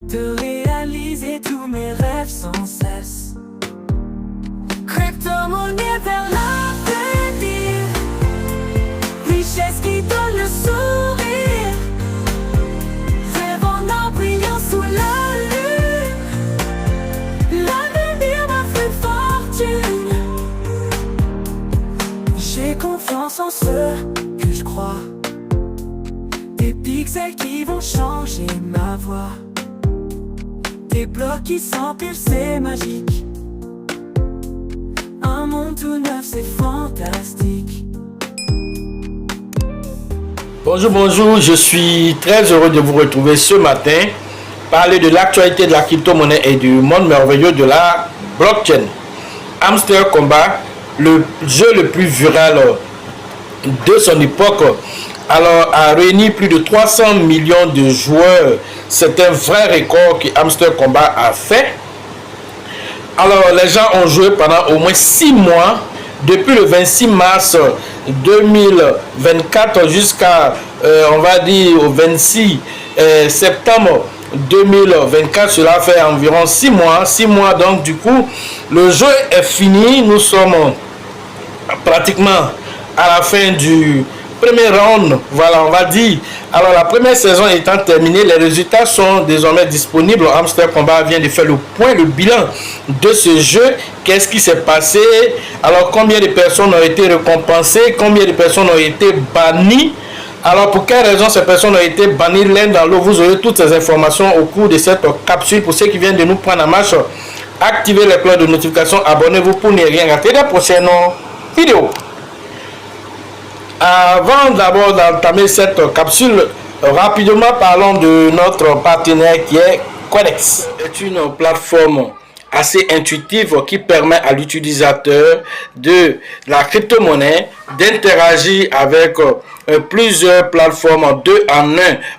de réaliser tous mes rêves sans cesse. Crypto-monnaie vers l'avenir, richesse qui donne le sourire, rêvant en brillant sous la lune. L'avenir m'a fait fortune. J'ai confiance en ceux que je crois, des pixels qui vont changer ma voix, des blocs qui s'empilent, c'est magique. Un monde tout neuf, c'est fantastique. Bonjour, je suis très heureux de vous retrouver ce matin, parler de l'actualité de la crypto-monnaie et du monde merveilleux de la blockchain. Hamster Kombat, le jeu le plus viral de son époque, alors a réuni plus de 300 millions de joueurs. C'est un vrai record que Hamster Kombat a fait. Alors les gens ont joué pendant au moins 6 mois, depuis le 26 mars 2024 jusqu'à on va dire au 26 septembre 2024. Cela fait environ 6 mois. Donc du coup le jeu est fini. Nous sommes pratiquement à la fin du premier round, voilà, on va dire. Alors la première saison étant terminée, les résultats sont désormais disponibles. Hamster Kombat vient de faire le point, le bilan de ce jeu. Qu'est-ce qui s'est passé? Alors combien de personnes ont été récompensées? Combien de personnes ont été bannies? Alors pour quelle raison ces personnes ont été bannies l'un dans l'autre? Vous aurez toutes ces informations au cours de cette capsule. Pour ceux qui viennent de nous prendre en marche, activez les cloches de notification, abonnez-vous pour ne rien rater des prochaines vidéos. Avant d'abord d'entamer cette capsule, rapidement parlons de notre partenaire qui est Coinex. C'est une plateforme assez intuitive qui permet à l'utilisateur de la crypto-monnaie d'interagir avec plusieurs plateformes 2 en 1.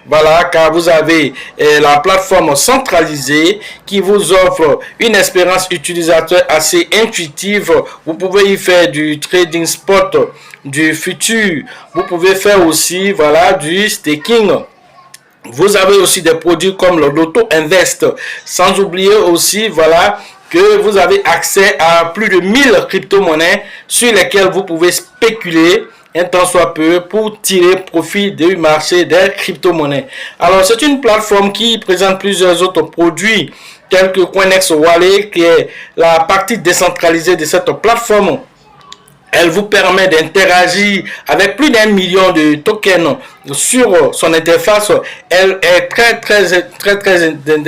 Voilà, car vous avez la plateforme centralisée qui vous offre une expérience utilisateur assez intuitive. Vous pouvez y faire du trading spot, du futur. Vous pouvez faire aussi, voilà, du staking. Vous avez aussi des produits comme le Loto Invest. Sans oublier aussi, voilà, que vous avez accès à plus de 1000 crypto-monnaies sur lesquelles vous pouvez spéculer un temps soit peu pour tirer profit du marché des crypto-monnaies. Alors, c'est une plateforme qui présente plusieurs autres produits tels que Coinex Wallet, qui est la partie décentralisée de cette plateforme. Elle vous permet d'interagir avec plus d'1 million de tokens sur son interface. Elle est très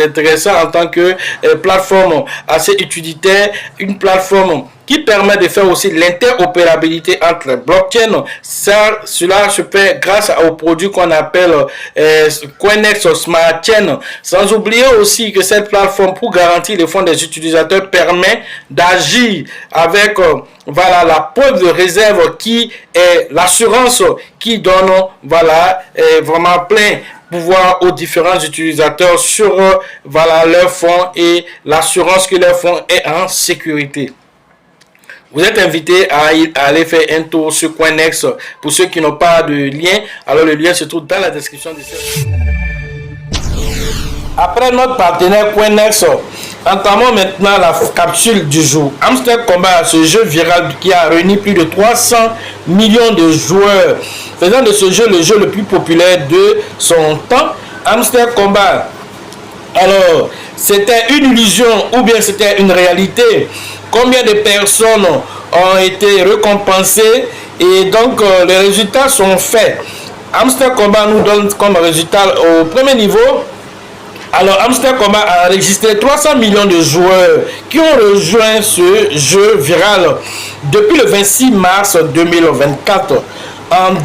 intéressante en tant que plateforme assez utilitaire, une plateforme qui permet de faire aussi l'interopérabilité entre les blockchains. Cela se fait grâce aux produits qu'on appelle Coinex Smart Chain. Sans oublier aussi que cette plateforme, pour garantir les fonds des utilisateurs, permet d'agir avec voilà, la preuve de réserve qui est l'assurance qui donne voilà, vraiment plein pouvoir aux différents utilisateurs sur voilà, leurs fonds et l'assurance que leur fonds est en sécurité. Vous êtes invité à aller faire un tour sur Coinex. Pour ceux qui n'ont pas de lien, alors le lien se trouve dans la description de cette vidéo. Après notre partenaire Coinex, entamons maintenant la capsule du jour. Hamster Kombat, ce jeu viral qui a réuni plus de 300 millions de joueurs, faisant de ce jeu le jeu le plus populaire de son temps. Hamster Kombat, alors c'était une illusion ou bien c'était une réalité? Combien de personnes ont été récompensées? Et donc les résultats sont faits. Hamster Kombat nous donne comme résultat au premier niveau. Alors Hamster Kombat a enregistré 300 millions de joueurs qui ont rejoint ce jeu viral depuis le 26 mars 2024. En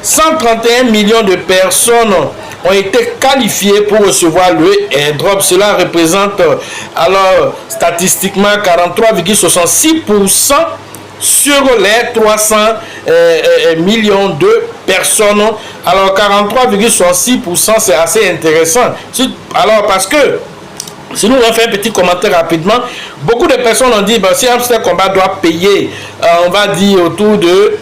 131 millions de personnes ont été qualifiées pour recevoir le airdrop. Cela représente alors statistiquement 43,66% sur les 300 millions de personnes. Alors 43,66%, c'est assez intéressant. Alors parce que si nous on fait un petit commentaire rapidement, beaucoup de personnes ont dit si Hamster Kombat doit payer, on va dire autour de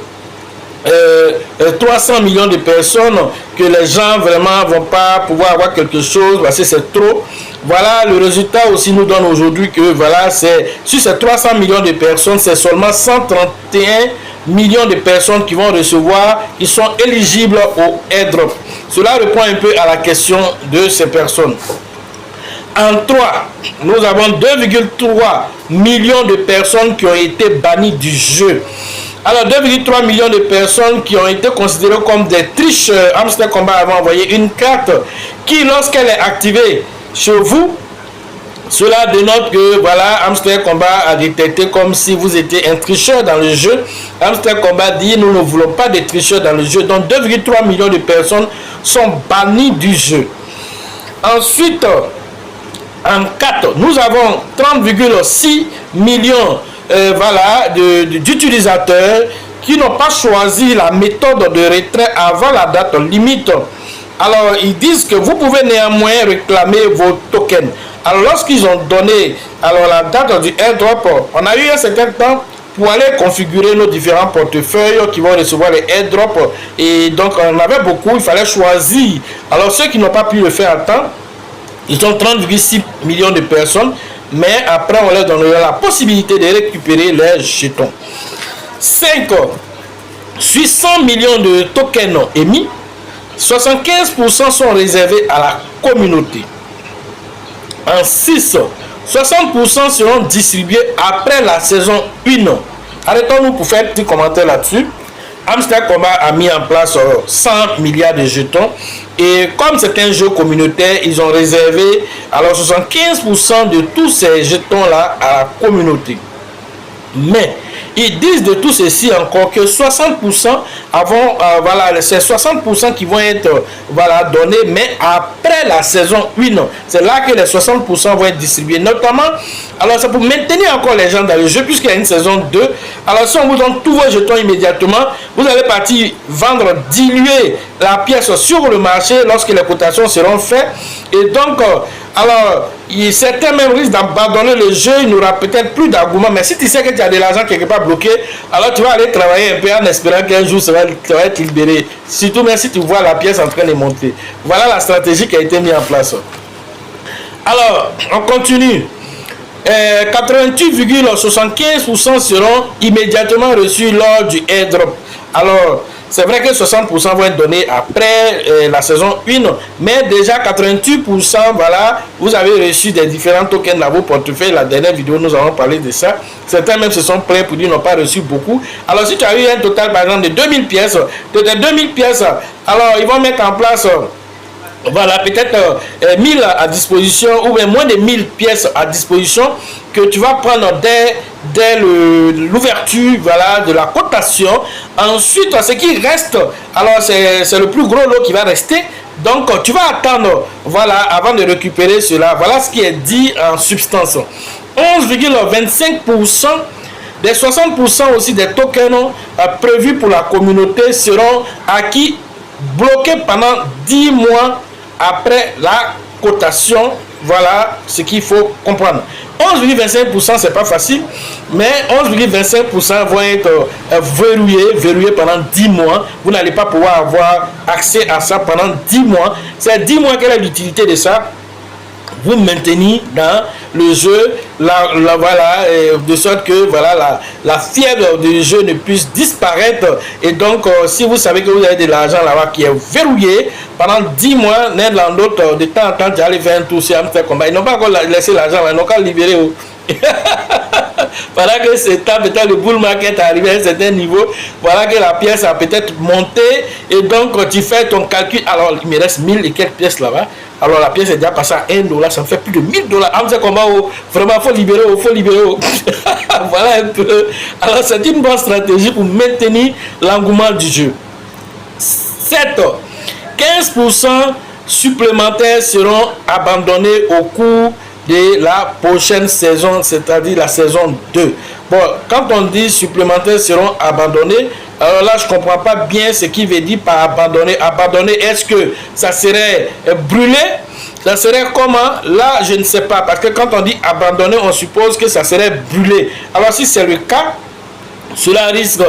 300 millions de personnes, que les gens vraiment vont pas pouvoir avoir quelque chose parce que c'est trop. Voilà, le résultat aussi nous donne aujourd'hui que voilà, c'est sur ces 300 millions de personnes, c'est seulement 131 millions de personnes qui vont recevoir, qui sont éligibles au airdrop. Cela répond un peu à la question de ces personnes. En 3, nous avons 2,3 millions de personnes qui ont été bannies du jeu. Alors 2,3 millions de personnes qui ont été considérées comme des tricheurs. Hamster Combat avait envoyé une carte qui, lorsqu'elle est activée chez vous, cela dénote que voilà, Hamster Combat a détecté comme si vous étiez un tricheur dans le jeu. Hamster Combat dit nous ne voulons pas de tricheurs dans le jeu. Donc 2,3 millions de personnes sont bannies du jeu. Ensuite, en 4, nous avons 30,6 millions d'utilisateurs qui n'ont pas choisi la méthode de retrait avant la date limite. Alors, ils disent que vous pouvez néanmoins réclamer vos tokens. Alors, lorsqu'ils ont donné la date du airdrop, on a eu un certain temps pour aller configurer nos différents portefeuilles qui vont recevoir les airdrops. Et donc, on en avait beaucoup, il fallait choisir. Alors, ceux qui n'ont pas pu le faire à temps, ils sont 30,6 millions de personnes. Mais après, on leur donnera la possibilité de récupérer les jetons. 5. Sur 100 millions de tokens émis, 75% sont réservés à la communauté. En 6, 60% seront distribués après la saison 1. Arrêtons-nous pour faire un petit commentaire là-dessus. Hamster Combat a mis en place 100 milliards de jetons. Et comme c'est un jeu communautaire, ils ont réservé alors 75% de tous ces jetons-là à la communauté. Mais ils disent de tout ceci encore que 60% avant, c'est 60% qui vont être donnés, mais après la saison 1. C'est là que les 60% vont être distribués. Notamment, alors c'est pour maintenir encore les gens dans le jeu, puisqu'il y a une saison 2. Alors si on vous donne tous vos jetons immédiatement, vous allez partir vendre, diluer la pièce sur le marché lorsque les cotations seront faites. Et donc, certains même risquent d'abandonner le jeu, il n'y aura peut-être plus d'arguments. Mais si tu sais que tu as de l'argent quelque part bloqué, alors tu vas aller travailler un peu en espérant qu'un jour ça va être libéré. Surtout même si tu vois la pièce en train de monter. Voilà la stratégie qui a été mise en place. Alors, on continue. 88,75% seront immédiatement reçus lors du airdrop. Alors, c'est vrai que 60% vont être donnés après la saison 1, mais déjà 88%, vous avez reçu des différents tokens dans vos portefeuilles. La dernière vidéo, nous avons parlé de ça. Certains même se sont plaints pour dire qu'ils n'ont pas reçu beaucoup. Alors, si tu as eu un total, par exemple, de 2000 pièces, alors ils vont mettre en place... peut-être 1000 à disposition ou même moins de 1000 pièces à disposition que tu vas prendre dès l'ouverture de la cotation. Ensuite, ce qui reste, alors c'est le plus gros lot qui va rester. Donc, tu vas attendre avant de récupérer cela. Voilà ce qui est dit en substance. 11,25% des 60% aussi des tokens prévus pour la communauté seront acquis, bloqués pendant 10 mois après la cotation. Voilà ce qu'il faut comprendre. 11,25%, c'est pas facile, mais 11,25% vont être verrouillés pendant 10 mois. Vous n'allez pas pouvoir avoir accès à ça pendant 10 mois. C'est 10 mois. Quelle est l'utilité de ça? Vous maintenir dans le jeu, de sorte que la fièvre du jeu ne puisse disparaître. Et donc, si vous savez que vous avez de l'argent là-bas qui est verrouillé pendant 10 mois, l'un dans l'autre, de temps en temps, tu allais faire un tour sur Hamster Combat. Ils n'ont pas encore laissé l'argent, ils n'ont qu'à libérer. Voilà que c'est peut-être le bull market est arrivé à un certain niveau. Voilà que la pièce a peut-être monté. Et donc, tu fais ton calcul. Alors, il me reste 1000 et quelques pièces là-bas. Alors, la pièce est déjà passée à $1. Ça me fait plus de $1000. Hamster Combat, vraiment, il faut libérer. Voilà un peu. Alors, c'est une bonne stratégie pour maintenir l'engouement du jeu. 7. 15% supplémentaires seront abandonnés au cours de la prochaine saison, c'est-à-dire la saison 2. Bon, quand on dit supplémentaires seront abandonnés, alors là, je ne comprends pas bien ce qu'il veut dire par abandonner. Abandonner, est-ce que ça serait brûlé? Ça serait comment? Là, je ne sais pas. Parce que quand on dit abandonner, on suppose que ça serait brûlé. Alors, si c'est le cas, cela risque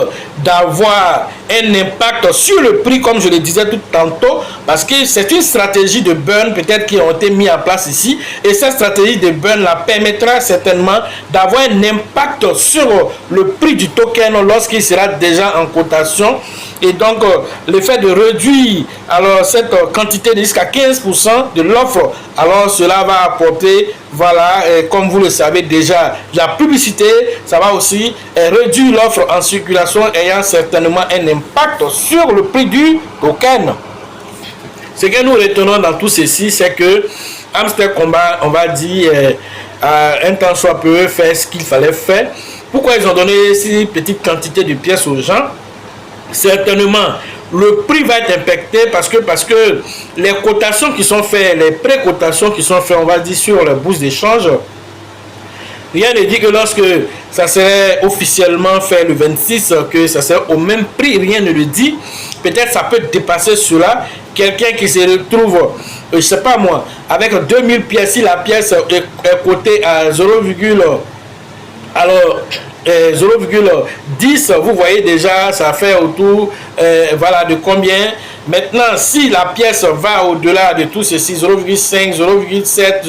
d'avoir un impact sur le prix, comme je le disais tout tantôt, parce que c'est une stratégie de burn peut-être qui a été mise en place ici, et cette stratégie de burn la permettra certainement d'avoir un impact sur le prix du token lorsqu'il sera déjà en cotation, et donc le fait de réduire alors cette quantité jusqu'à 15% de l'offre, alors cela va apporter, voilà, comme vous le savez déjà, la publicité, ça va aussi réduire l'offre en circulation, ayant certainement un impact sur le prix du token. Ce que nous retenons dans tout ceci, c'est que Hamster Combat, on va dire, un temps soit peu, faire ce qu'il fallait faire. Pourquoi ils ont donné ces petites quantités de pièces aux gens? Certainement, le prix va être impacté parce que les cotations qui sont faites, les pré-cotations qui sont faites, on va dire, sur la bourse d'échange, rien ne dit que lorsque ça serait officiellement fait le 26, que ça serait au même prix, rien ne le dit. Peut-être ça peut dépasser cela. Quelqu'un qui se retrouve, je ne sais pas moi, avec 2000 pièces, si la pièce est cotée à 0,10, vous voyez déjà, ça fait autour voilà, de combien. Maintenant, si la pièce va au-delà de tout ceci, 0,5, 0,7,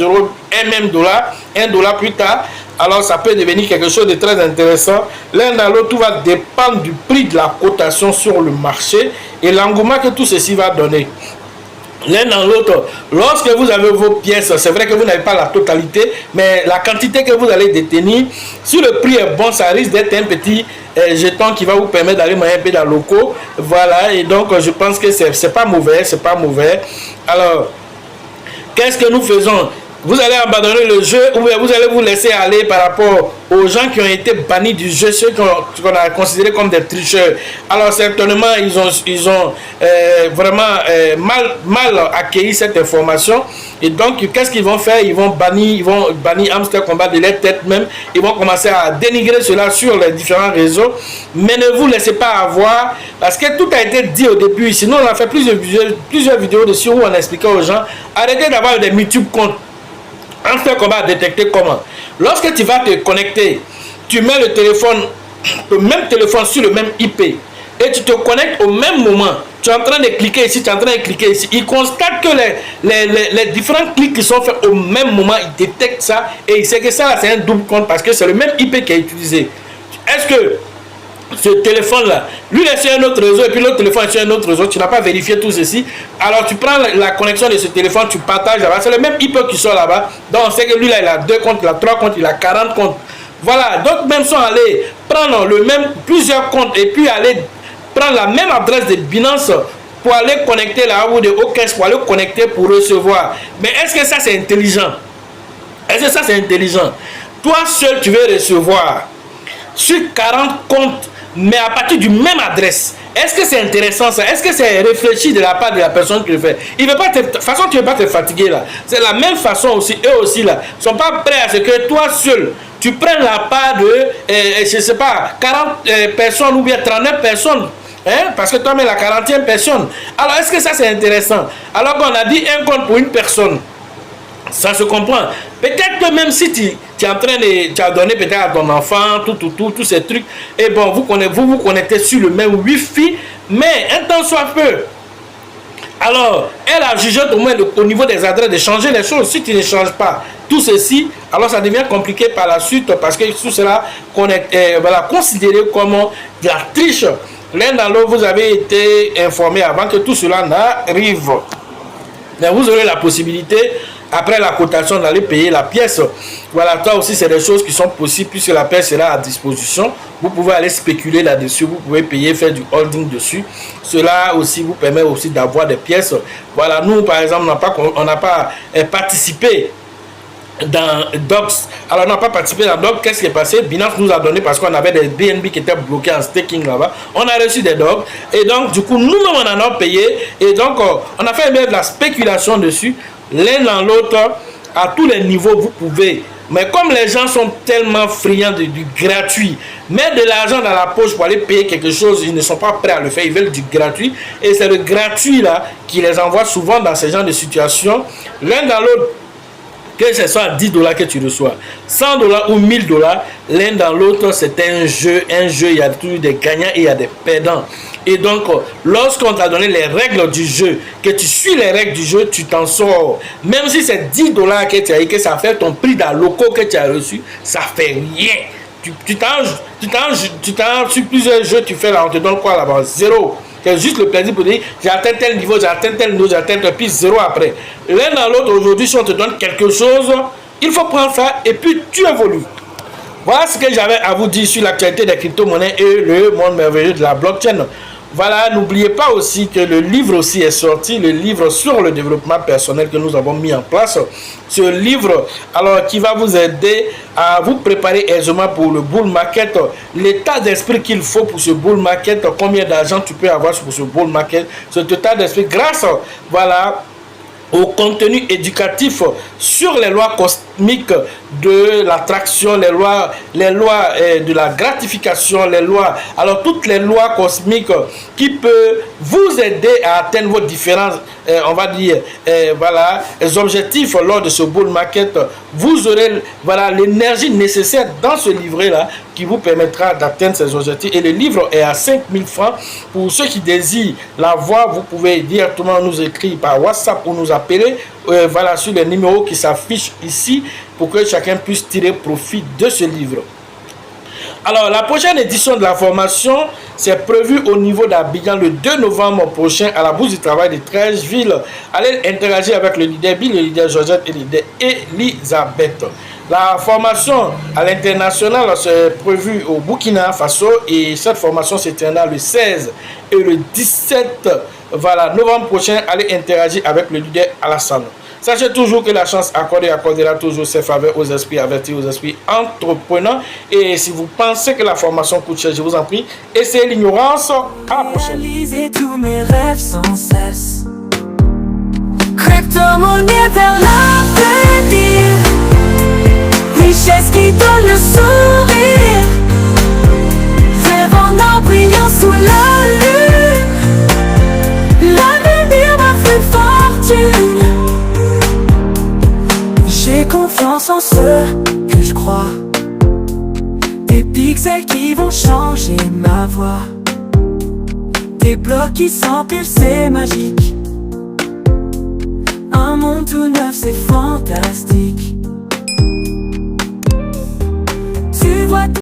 1 même dollar, $1 plus tard, alors ça peut devenir quelque chose de très intéressant. L'un dans l'autre, tout va dépendre du prix de la cotation sur le marché et l'engouement que tout ceci va donner. L'un dans l'autre, lorsque vous avez vos pièces, c'est vrai que vous n'avez pas la totalité, mais la quantité que vous allez détenir, si le prix est bon, ça risque d'être un petit jeton qui va vous permettre d'aller manger un peu dans le locaux. Voilà, et donc je pense que c'est pas mauvais, c'est pas mauvais. Alors, qu'est-ce que nous faisons? Vous allez abandonner le jeu ou vous allez vous laisser aller par rapport aux gens qui ont été bannis du jeu, ceux qu'on a considérés comme des tricheurs. Alors certainement, ils ont vraiment mal accueilli cette information. Et donc, qu'est-ce qu'ils vont faire? Ils vont bannir Hamster Combat de leur tête même. Ils vont commencer à dénigrer cela sur les différents réseaux. Mais ne vous laissez pas avoir, parce que tout a été dit au début. Sinon, on a fait plusieurs vidéos dessus où on expliquait aux gens, arrêtez d'avoir des multiples comptes. Hamster Combat a détecté comment? Lorsque tu vas te connecter, tu mets le même téléphone sur le même IP et tu te connectes au même moment. Tu es en train de cliquer ici, tu es en train de cliquer ici. Il constate que les différents clics qui sont faits au même moment, il détecte ça et il sait que ça c'est un double compte parce que c'est le même IP qui est utilisé. Est-ce que ce téléphone-là, lui il est sur un autre réseau et puis l'autre téléphone est sur un autre réseau, tu n'as pas vérifié tout ceci, alors tu prends la connexion de ce téléphone, tu partages là-bas, c'est le même IP qui sort là-bas, donc on sait que lui là il a 2 comptes, il a 3 comptes, il a 40 comptes, voilà, donc même sont allés prendre plusieurs comptes et puis aller prendre la même adresse de Binance pour aller connecter là ou de OKS pour aller connecter pour recevoir. Mais est-ce que ça c'est intelligent? Est-ce que ça c'est intelligent? Toi seul tu veux recevoir sur 40 comptes mais à partir du même adresse. Est-ce que c'est intéressant ça? Est-ce que c'est réfléchi de la part de la personne qui le fait? Il veut pas de toute façon, tu ne veux pas te fatiguer là. C'est la même façon aussi, eux aussi là. Ils ne sont pas prêts à ce que toi seul, tu prennes la part de, je ne sais pas, 40 personnes ou bien 39 personnes. Hein? Parce que toi, mais la 40e personne. Alors, est-ce que ça c'est intéressant? Alors qu'on a dit un compte pour une personne. Ça se comprend. Peut-être que même si tu es en train de... Tu as donné peut-être à ton enfant, tous ces trucs. Et bon, vous vous connectez sur le même Wi-Fi. Mais un temps soit peu. Alors, elle a jugé au moins au niveau des adresses de changer les choses. Si tu ne changes pas tout ceci, alors ça devient compliqué par la suite. Parce que tout cela voilà, considéré comme de la triche. L'un dans l'autre, vous avez été informé avant que tout cela n'arrive. Mais vous aurez la possibilité... Après la cotation, d'aller payer la pièce. Voilà, toi aussi, c'est des choses qui sont possibles puisque la pièce sera à disposition. Vous pouvez aller spéculer là-dessus. Vous pouvez payer, faire du holding dessus. Cela aussi vous permet aussi d'avoir des pièces. Voilà, nous, par exemple, on n'a pas participé dans Docs. Alors, on n'a pas participé dans Docs. Qu'est-ce qui est passé? Binance nous a donné parce qu'on avait des BNB qui étaient bloqués en staking là-bas. On a reçu des Docs. Et donc, du coup, nous-mêmes, on en a payé. Et donc, on a fait de la spéculation dessus. L'un dans l'autre, à tous les niveaux, vous pouvez. Mais comme les gens sont tellement friands du gratuit, mettre de l'argent dans la poche pour aller payer quelque chose, ils ne sont pas prêts à le faire, ils veulent du gratuit. Et c'est le gratuit là qui les envoie souvent dans ce genre de situation. L'un dans l'autre, que ce soit 10 $ que tu reçois, 100 $ ou 1000 $, l'un dans l'autre, c'est un jeu, il y a toujours des gagnants et il y a des perdants. Et donc, lorsqu'on t'a donné les règles du jeu, que tu suis les règles du jeu, tu t'en sors. Même si c'est 10 $ que tu as eu, que ça fait ton prix dans loco que tu as reçu, ça fait rien. Tu t'en sur plusieurs jeux, tu fais là, on te donne quoi là-bas? Zéro. C'est juste le plaisir pour dire j'ai atteint tel niveau, j'ai atteint tel niveau, j'ai atteint tel, puis zéro après. L'un dans l'autre, aujourd'hui, si on te donne quelque chose, il faut prendre ça et puis tu évolues. Voilà ce que j'avais à vous dire sur l'actualité des crypto-monnaies et le monde merveilleux de la blockchain. Voilà, n'oubliez pas aussi que le livre aussi est sorti, le livre sur le développement personnel que nous avons mis en place. Ce livre, alors, qui va vous aider à vous préparer aisément pour le bull market, l'état d'esprit qu'il faut pour ce bull market, combien d'argent tu peux avoir pour ce bull market, cet état d'esprit grâce, voilà, au contenu éducatif sur les lois cosmiques de l'attraction, les lois de la gratification, les lois, alors toutes les lois cosmiques qui peuvent vous aider à atteindre vos différents, on va dire, voilà, les objectifs lors de ce bull market. Vous aurez, voilà, l'énergie nécessaire dans ce livret-là qui vous permettra d'atteindre ces objectifs. Et le livre est à 5000 francs. Pour ceux qui désirent l'avoir, vous pouvez directement nous écrire par WhatsApp ou nous appeler, voilà, sur les numéros qui s'affichent ici pour que chacun puisse tirer profit de ce livre. Alors, la prochaine édition de la formation, c'est prévu au niveau d'Abidjan le 2 novembre prochain à la Bourse du Travail de Treichville. Allez interagir avec le leader Bill, le leader Georgette et le leader Elisabeth. La formation à l'international, c'est prévu au Burkina Faso et cette formation se tiendra le 16 et le 17 novembre prochain. Allez interagir avec le leader Alassane. Sachez toujours que la chance accordera toujours ses faveurs aux esprits avertis, aux esprits entrepreneurs. Et si vous pensez que la formation coûte cher, je vous en prie, essayez l'ignorance. À la prochaine. Réaliser tous mes rêves sans cesse. Crypto-monnaie vers l'avenir. Richesse qui donne le sourire. Rêve en brillant sous la lune. L'avenir m'a fait fortune. J'ai confiance en ceux que je crois. Des pixels qui vont changer ma voix. Des blocs qui s'empilent, c'est magique. Un monde tout neuf, c'est fantastique. Tu vois